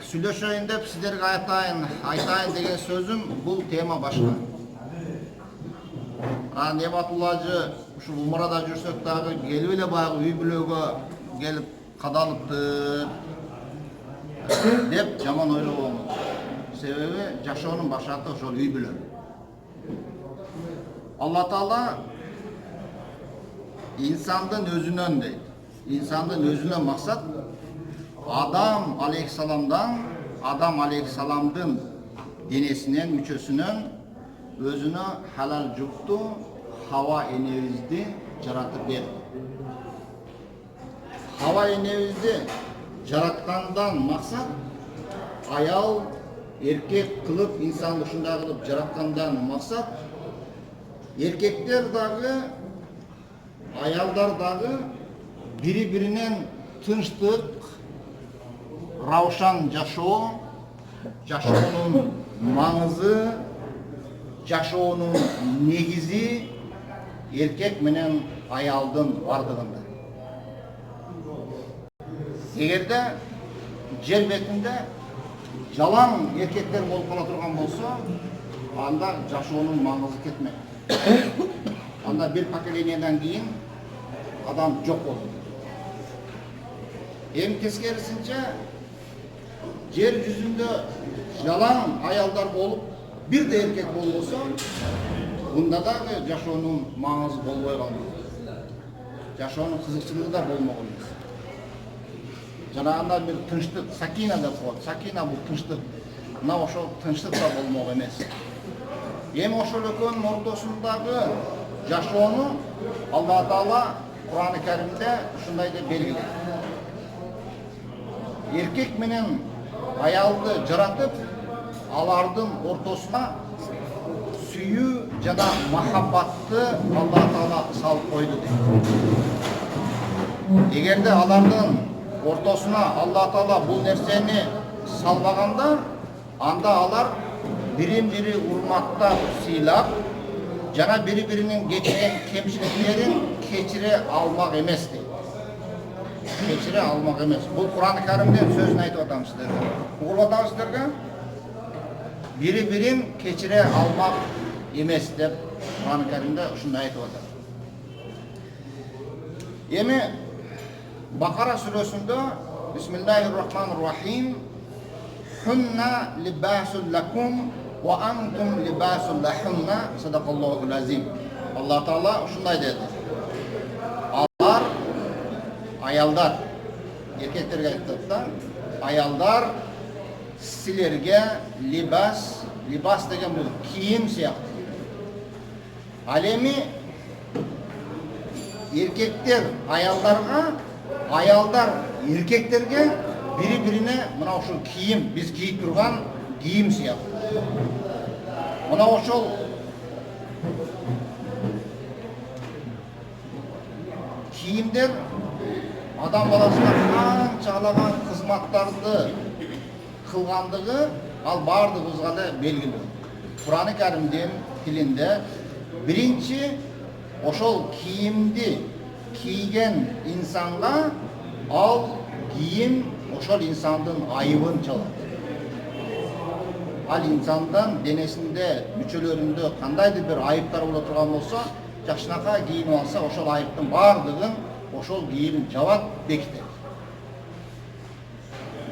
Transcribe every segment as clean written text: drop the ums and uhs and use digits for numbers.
сүйлөшөйүн деп сиздерге айтайын деген сөзүм бул тема башка. Нематулла ажы ушу умарада жүрсөк дагы келип эле баягы үй бүлөгө келип кадалыптыр деп жаман ойлобоңуз. Себеби жашоонун башаты ошол үй бүлө. Алла Таала insandın özünün deydi. İnsanın özüne maksat Adam aleyhisselam'dın denesinden, müçösünen özüne halal cuktu, hava enevizdi, yaratıp verdi. Hava enevizdi yaratkandan maksat ayal, erkek kılıp, insan dışında kılıp yaratkandan maksat erkekler dağı ayalдар дагы бири-биринен тынчтык, раушан жашоо, жашоонун маңызы, жашоонун негизи эркек менен аялдын бардыгында. Эгерде жер бетинде жалаң эркектер болуп кала турган болсо, анда жашоонун маңызы кетмек. Анда bir поколениядан кийин адам жок болду. Эми тескерисинче жер жүзүндө жалаң аялдар болуп, бир да эркек болбосо, мында дагы жашоонун маңызы болбой калмак. Жашоонун кызыкчылыгы да болмок эмес. Жанагындай бир тынчтык, сакина деп коет. Сакина бул тынчтык. Мына ошол тынчтык да болмок эмес. Эми ошол экөөнүн ортосундагы жашоону Алла Таала Кур'ан-ы Керимде ушундай деп белгилейт. Эркек менен аялды жаратып, алардын ортосуна сүйүү жана махаббатты Алла Таала салып койду дейт. Эгерде алардын ортосуна Алла Таала бул нерсени салбаганда, анда алар бирин-бири урматтап, сыйлап, жана бири-биринин кечирген кемчиликтерин кечире алмак эмес дейт. Кечире алмак эмес. Бул Кур'ан-ы Керимден сөзүн айтып атам сиздерге. Угуп атасыздарбы? Бири-бирин кечире алмак эмес деп Кур'ан-ы Керимде ушундай айтып атат. Эми Бакара сүрөсүндө Бисмиллахир-рахманир-рахим Хунна либасун лакум ва антум либасун лахунна садакаллахул азим. Алла Таала ушундай деди. Алар аялдар, эркектерге айтат да, аялдар силерге либас деген бул кийим сыяктуу. Ал эми эркектер аялдарга, аялдар эркектерге бири-бирине мына ошол кийим, биз кийип турган кийим сыяктуу. Мына ошол кийимдер адам баласына канчалаган кызматтарды кылгандыгы ал бардыгыбызга да белгилүү. Кур'ан-ы Керимдин тилинде биринчи ошол кийимди кийген инсанга ал кийим ошол инсандын айыбын чалат. Ал инсандан денесинде, мүчөлөрүндө кандайдыр бир айыптар боло турган болсо, жакшынакай кийинип алса, ошол айыптын бардыгын ошол кийим жабат, бекитет.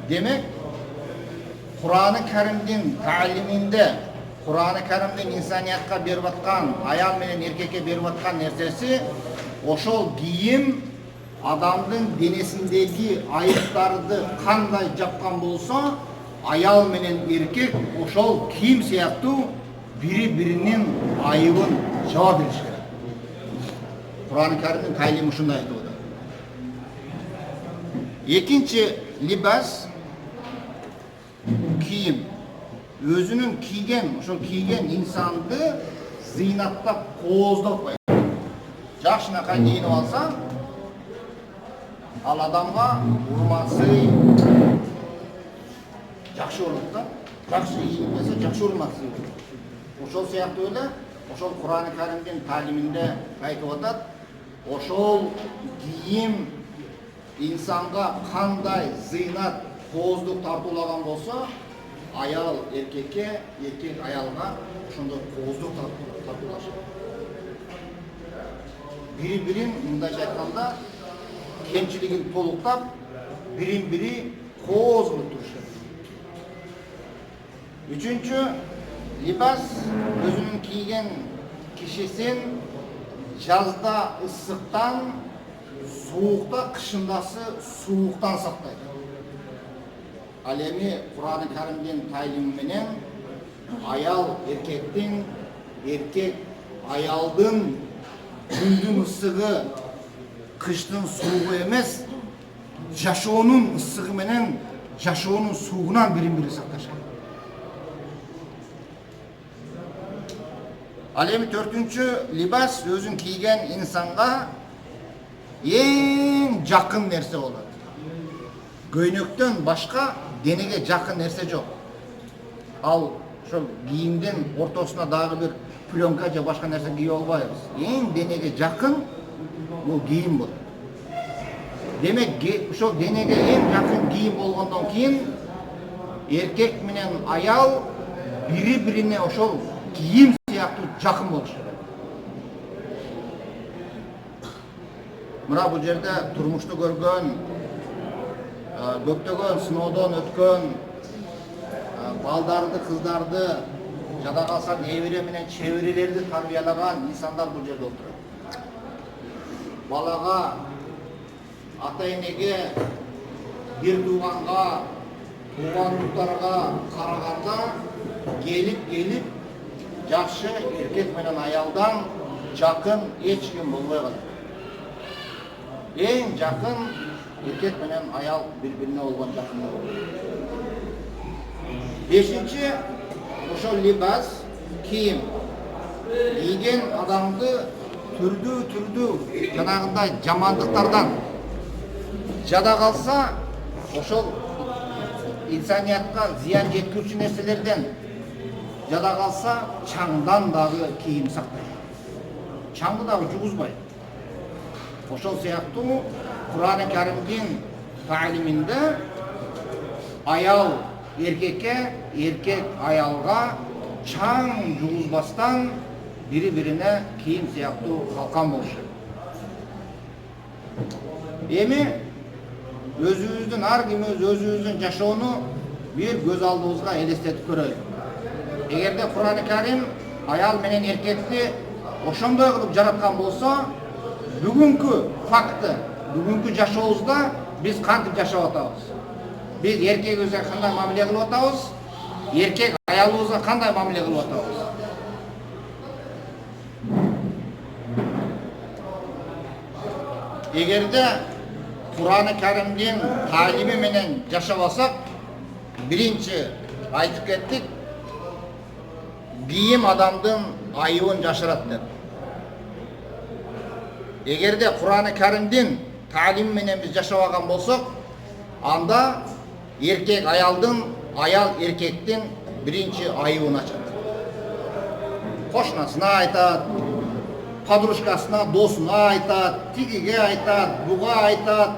Демек, Кур'ан-ы Керимдин таалиминде, Кур'ан-ы Керимдин инсаниятка берип аткан, аял менен эркекке берип аткан нерсеси ошол кийим адамдын денесиндеги айыптарды кандай жапкан болсо, аял менен эркек ошол кийим сыяктуу бири-биринин айыбын жаба бериш керек. Кур'ан-ы Керимдин таалими ушундай айтып атат. Экинчи либас кийим. Өзүнүн кийген, ошол кийген инсанды зыйнаттап, кооздоп койот. Жакшынакай кийинип алса, ал адамга урматсый жакшы болот да. Жакшы кийинип келсе, жакшы урматсый болот. Ошол сыяктуу эле, ошол Кур'ан-ы Керимдин таалиминде айтып атат, ошол кийим инсанга кандай зыйнат кооздук тартуулаган болсо, аял эркекке, эркек аялга ошондой кооздук тартуулашат. Бири-бирин мындайча айтканда кемчилигин толуктап, бирин-бири кооз кылып турушат. Үчүнчү, либас өзүнүн кийген кишисин жазда ысыктан, суукта, кышындасы сууктан сактайт. Ал эми Кур'ан-ы Каримдин тайлими менен аял эркектин, эркек аялдын күндүн ысыгы, кыштын суугу эмес, жашоонун ысыгы менен жашоонун суугунан бирин-бири сакташат. Ал эми төртүнчү, либас өзүн кийген инсанга эң жакын нерсе болот. Көйнөктөн башка денеге жакын нерсе жок. Ал ошол кийимдин ортосуна дагы бир пленка же башка нерсе кийип албайбыз. Эң денеге жакын бул кийим болот. Демек, ошол денеге эң жакын кийим болгондон кийин эркек менен аял бири-бирине ошол кийим сыяктуу жакын болуш керек. Мына бул жерде турмушту көргөн, көптөгөн сыноодон өткөн балдарды, кыздарды, жада калса небере менен чеберелерди тарбиялаган инсандар бул жерде отурат. Балага, ата-энеге, бир тууганга, тууган-туттарга караганда келип жакшы эркек менен аялдан жакын эч ким болбой калат. Эң жакын эркек менен аял бири-бирине болгон жакындык. Бешинчи, ошол либас, кийим. Кийген адамды түрдүү жанагындай жамандыктардан жада калса, ошол инсаниятка зыян жеткирүүчү нерселерден жада калса, чаңдан дагы кийим сактайт. Чаңды дагы жугузбайт. Ошол сыяктуу Кур'ан-ы Каримдин таалиминде аял эркекке, эркек аялга чаң жугузбастан бири-бирине кийим сыяктуу калкан болушу. Эми өзүбүздүн ар кимибиз өзүбүздүн жашоону бир көз алдыбызга элестетип көрөлүк. Эгерде Кур'ан-ы Карим аял менен эркекти ошондой кылып жараткан болсо, бүгүнкү факты, бүгүнкү жашообузда биз кантип жашап атабыз? Биз эркегибизге кандай мамиле кылып атабыз? Эркек аялыбызга кандай мамиле кылып атабыз? Эгерде Кур'ан-ы Каримдин таалими менен жашабасак, биринчи айтып кеттик, кийим адамдын айыбын жашырат деп. Эгерде Кур'ан-ы Каримдин таалими менен биз жашабаган болсок, анда эркек аялдын, аял эркектин биринчи айыбын ачат. Кошунасына айтат, подружкасына, досуна айтат, тигиге айтат, буга айтат,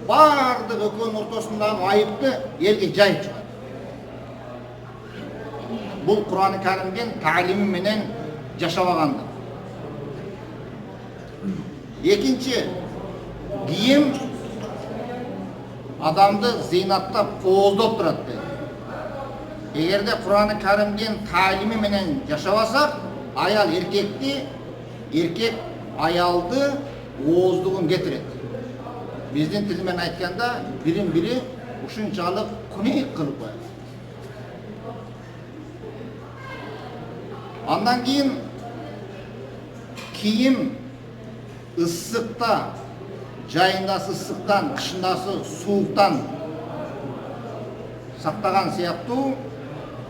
бардык экөөнүн ортосундагы айыпты элге жайып чыгат. Бул Кур'ан-ы Каримдин таалими менен жашабагандык. Экинчи, кийим адамды зыйнаттап, кооздоп турат дейт. Эгерде Кур'ан-ы Каримдин таалими менен жашабасак, аял эркекти, эркек аялды ооздугун кетирет. Биздин тил менен айтканда, бирин-бири ушунчалык күнөйт кылып коет. Андан кийин кийим ысыкта, жайындасы ысыктан, кышындасы сууктан сактаган сыяктуу,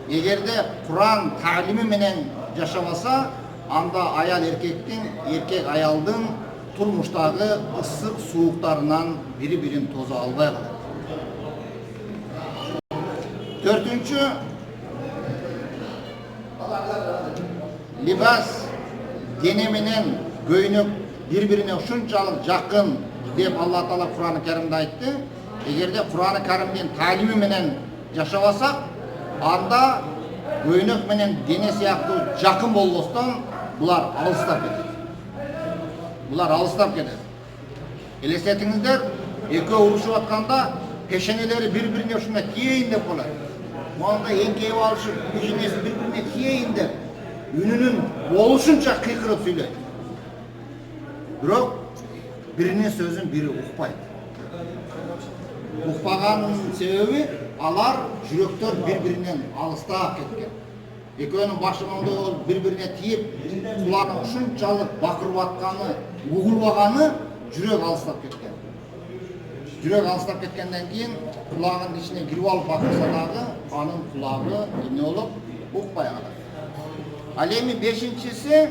эгерде Кур'ан таалими менен жашабаса, анда аял эркектин, эркек аялдын турмуштагы ысык сууктарынан бири-бирин тозо албай калат. Төртүнчү, либас, дене менен көйнөк бири-бирине ушунчалык жакын деп Алла Таала Кур'ан-ы Каримде айтты. эгерде Кур'ан-ы Каримдин таалими менен жашап алсак, анда көйнөк менен дене сыяктуу жакын болбостон булар алыстап кетет. Элестетиңиздер, экөө урушуп атканда пешенелери бири-бирине ушундай тиейин деп болот. Мындай эңкейип алышып, пешенеси бири-бирине тиейин деп үнүнүн болушунча кыйкырып сүйлөйт. Бирок биринин сөзүн бири укпайт. Укпаганын себеби алар жүрөктөр бири-биринен алыстап кеткен. Экөөнүн башы моңдой бири-бирине тиіп, кулактын ушунчалык бакырып атканы, угулбаганы жүрөк алыстап кеткен. Жүрөк алыстап кеткенден кийин кулагынын ичине кирип алып бакырса дагы, анын кулагы эмне болуп укпай калат. Ал эми бешинчиси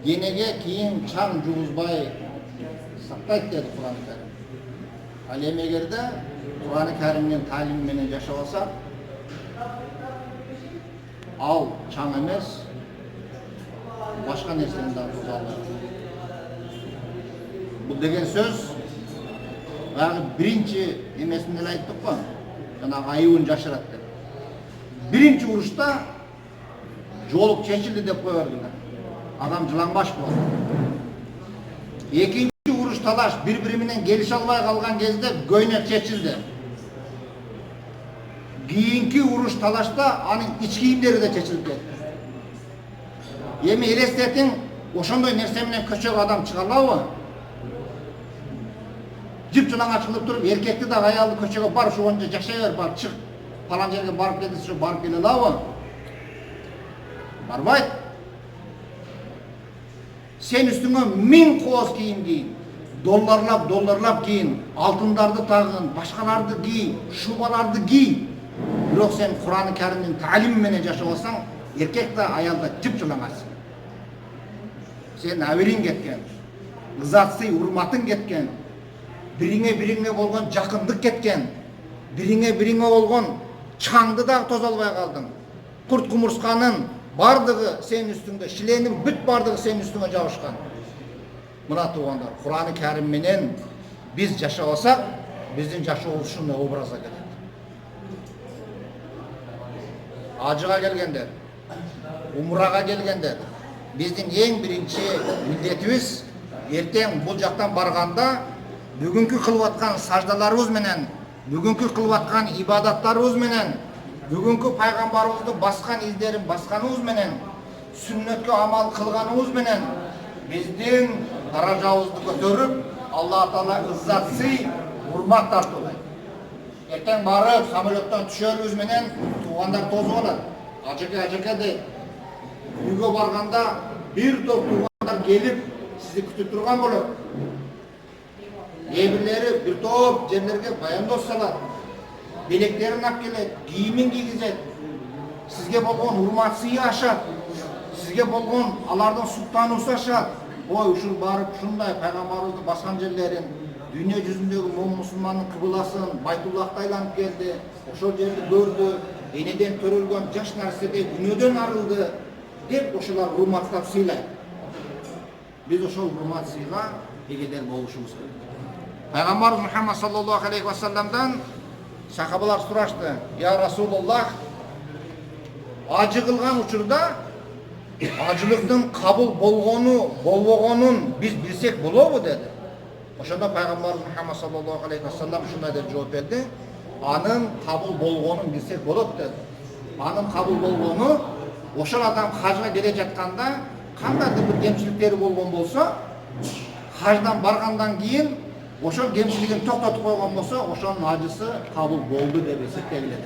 денеге кийин чаң жугузбай сактайт деди Кур'ан-ы Карим. Ал эми эгерде Кур'ан-ы Каримдин таалими менен жашап алсак, ал чаң эмес, башка нерсени да буза алат. Бул деген сөз баягы биринчи эмесин эле айттык го, жанагы айыбын жашырат деп. Биринчи урушта жолук чечилди деп кое бердилер. Адам жылаңбаш болду. Экинчи уруш талаш бири-бири менен келише албай калган кезде көйнөк чечилди. Кийинки уруш талашта анын ич кийимдери да чечилип кетти. Эми элестетиң, ошондой нерсе менен көчөгө адам чыга алабы? Жып-жылаң ачылып туруп, эркекти да аялды көчөгө бар, ушу боюнча жашай бер, бар, чык. Палан жерге барып кел десе, барып келе алабы? Барбайт. Сен үстүңө 1000 кооз кийим кийин, долларлап кийин, алтындарды тагын, башкаларды кий, шубаларды кий. Бирок сен Кур'ан-ы Каримдин таалими менен жашап алсаң, эркек да аял да жып-жылаң ачсың. Сен абириң кеткен, ызат-сый, урматың кеткен, бириңе болгон жакындык кеткен, бириңе болгон чаңды дагы тоза албай калдың. Курт кумурсканын бардыгы сен үстүңдө, шиленин бүт бардыгы сен үстүңө жабышкан. Мына туугандар, Кур'ан-ы Карим менен биз жашап алсак, биздин жашообуз ушундай образга келет. Ажыга келгендер, умрага келгендер, биздин эң биринчи милдетибиз эртең бул жактан барганда бүгүнкү кылып аткан саждаларыбыз менен, бүгүнкү кылып аткан ибадаттарыбыз менен, бүгүнкү пайгамбарыбыздын баскан издерин басканыбыз менен, сүннөткө амал кылганыбыз менен биздин даражабызды көтөрүп, Алла Таала ыззат-сый, урмат тартуулайт. Эртең барып самолеттон түшөрүбүз менен туугандар тозуп алат. Ажеке дейт. Үйгө барганда бир топ туугандар келип сизди күтүп турган болот. Эбирлери бир топ жерлерге баяндоо салат. Белектерин алып келет, кийимин кийгизет. Сизге болгон урмат-сыйы ашат. Сизге болгон алардын суктануусу ашат. Ой, ушул барып ушундай пайгамбарыбыздын баскан жерлерин, дүйнө жүзүндөгү мусулмандын кыбласын, Байтуллахты айланып келди. Ошол жерди көрдү. Энеден төрөлгөн жаш нарседе күнөөдөн арылды деп ошолар урматтап сыйлайт. Биз ошол урмат-сыйга эгедер болушубуз керек. Пайгамбарыбыз Мухаммад саллаллаху алейхи ва салламдан сахабалар сурашты: "Я Расулуллах, ажы кылган учурда ажылыктын кабыл болбогонун биз билсек болобу?" деди. Ошондо пайгамбарыбыз Мухаммад саллаллаху алейхи ва саллам ушундай деп жооп берди: "Анын кабыл болгонун билсек болот" деди. Анын кабыл болгону ошол адам хажга келе жатканда кандайдыр бир кемчиликтери болгон болсо, хаждан баргандан кийин ошол кемчилигин токтотуп койгон болсо, ошонун ажысы кабыл болду деп эсептелет.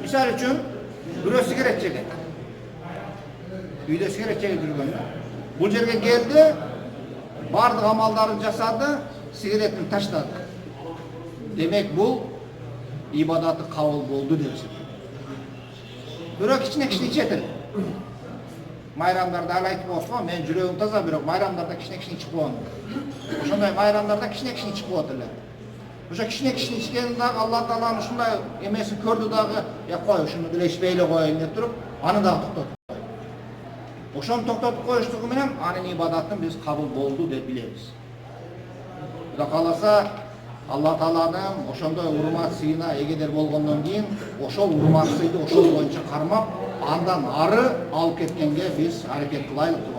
Мисал үчүн, бирөө сигарет чегет. Үйдө сигарет чегип жүргөн. Бул жерге келди, бардык амалдарын жасады, сигаретин таштады. Демек бул ибадаты кабыл болду деп эсептелет. Бирок кичине ичет. Майрамдарда айтып болсо, мен жүрөгүм таза, бирок майрамдарда кичине чыгып коём. Ошондой майрамдарда кичине чыгып коет эле. Ошо кичине ичкен дагы Алла Тааланын ушундай эмесин көрдү дагы, я кой, ушуну деле ичпей эле коеюн деп туруп, аны дагы токтотуп койду. Ошону токтотуп коюштугу менен анын ибадатын биз кабыл болду деп билебиз. Құда қаласа Алла Тааланың ошондой урмат сыйына эгедер болгондон кийин ошол урмат сыйды ошол боюнча кармап, андан ары алып кеткенге биз аракет кылайлык деп